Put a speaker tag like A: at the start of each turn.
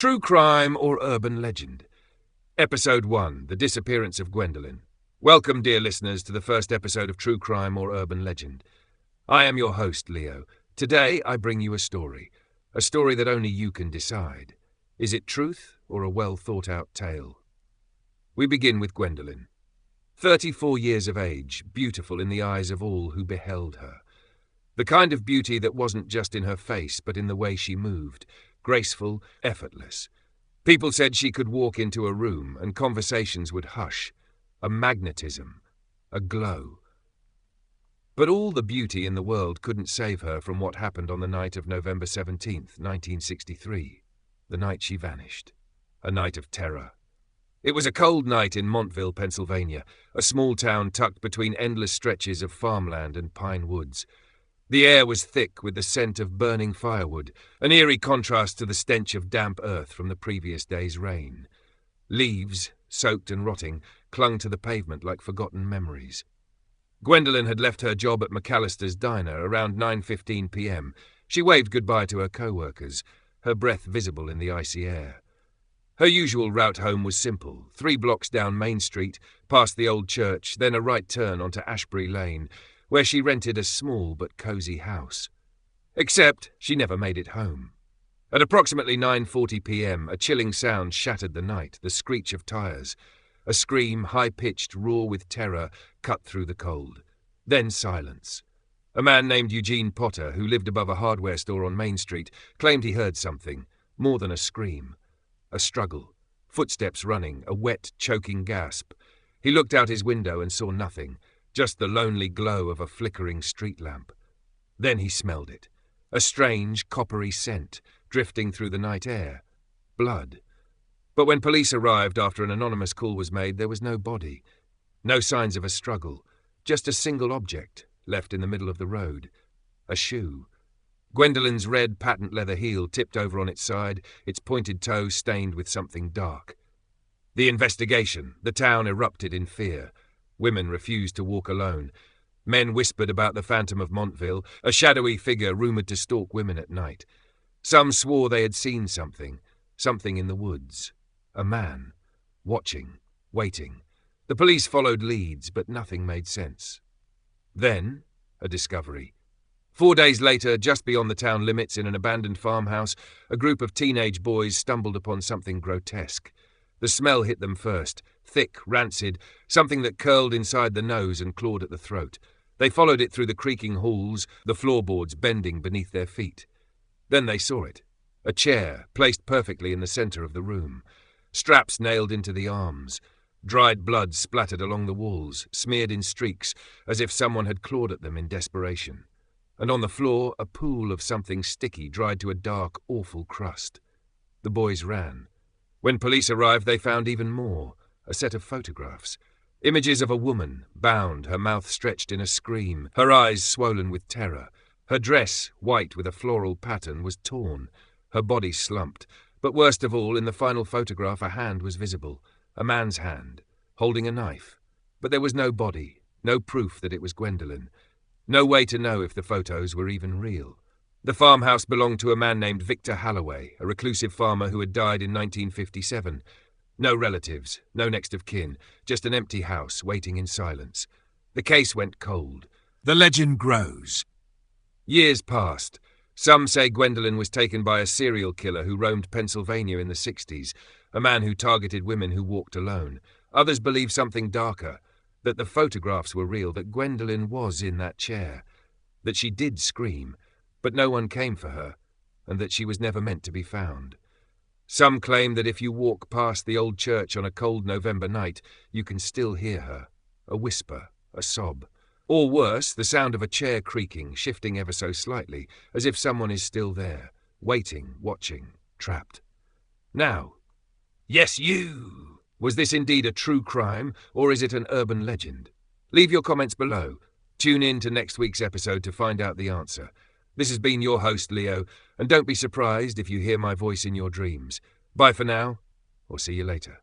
A: True crime or urban legend? Episode 1, The Disappearance of Gwendolyn. Welcome, dear listeners, to the first episode of True Crime or Urban Legend. I am your host, Leo. Today I bring you a story that only you can decide. Is it truth or a well-thought-out tale? We begin with Gwendolyn. 34 years of age, beautiful in the eyes of all who beheld her. The kind of beauty that wasn't just in her face, but in the way she moved, graceful, effortless. People said she could walk into a room and conversations would hush. A magnetism, a glow. But all the beauty in the world couldn't save her from what happened on the night of November 17th, 1963, the night she vanished. A night of terror. It was a cold night in Montville, Pennsylvania, a small town tucked between endless stretches of farmland and pine woods. The air was thick with the scent of burning firewood, an eerie contrast to the stench of damp earth from the previous day's rain. Leaves, soaked and rotting, clung to the pavement like forgotten memories. Gwendolyn had left her job at McAllister's Diner around 9:15 p.m. She waved goodbye to her co-workers, her breath visible in the icy air. Her usual route home was simple: 3 blocks down Main Street, past the old church, then a right turn onto Ashbury Lane, where she rented a small but cosy house. Except she never made it home. At approximately 9:40 p.m, a chilling sound shattered the night, the screech of tires. A scream, high-pitched, raw with terror, cut through the cold. Then silence. A man named Eugene Potter, who lived above a hardware store on Main Street, claimed he heard something, more than a scream. A struggle, footsteps running, a wet, choking gasp. He looked out his window and saw nothing. Just the lonely glow of a flickering street lamp. Then he smelled it. A strange, coppery scent, drifting through the night air. Blood. But when police arrived after an anonymous call was made, there was no body. No signs of a struggle. Just a single object, left in the middle of the road. A shoe. Gwendolyn's red patent leather heel tipped over on its side, its pointed toe stained with something dark. The investigation. The town erupted in fear. Women refused to walk alone. Men whispered about the Phantom of Montville, a shadowy figure rumoured to stalk women at night. Some swore they had seen something in the woods. A man. Watching. Waiting. The police followed leads, but nothing made sense. Then, a discovery. 4 days later, just beyond the town limits in an abandoned farmhouse, a group of teenage boys stumbled upon something grotesque. The smell hit them first, thick, rancid, something that curled inside the nose and clawed at the throat. They followed it through the creaking halls, the floorboards bending beneath their feet. Then they saw it. A chair, placed perfectly in the centre of the room. Straps nailed into the arms. Dried blood splattered along the walls, smeared in streaks, as if someone had clawed at them in desperation. And on the floor, a pool of something sticky dried to a dark, awful crust. The boys ran. When police arrived, they found even more. A set of photographs. Images of a woman, bound, her mouth stretched in a scream, her eyes swollen with terror. Her dress, white with a floral pattern, was torn. Her body slumped. But worst of all, in the final photograph, a hand was visible. A man's hand, holding a knife. But there was no body, no proof that it was Gwendolyn. No way to know if the photos were even real. The farmhouse belonged to a man named Victor Halloway, a reclusive farmer who had died in 1957. No relatives, no next of kin, just an empty house waiting in silence. The case went cold. The legend grows. Years passed. Some say Gwendolyn was taken by a serial killer who roamed Pennsylvania in the 60s, a man who targeted women who walked alone. Others believe something darker, that the photographs were real, that Gwendolyn was in that chair, that she did scream, but no one came for her, and that she was never meant to be found. Some claim that if you walk past the old church on a cold November night, you can still hear her, a whisper, a sob. Or worse, the sound of a chair creaking, shifting ever so slightly, as if someone is still there, waiting, watching, trapped. Now, yes, you! Was this indeed a true crime, or is it an urban legend? Leave your comments below. Tune in to next week's episode to find out the answer. This has been your host, Leo, and don't be surprised if you hear my voice in your dreams. Bye for now, or see you later.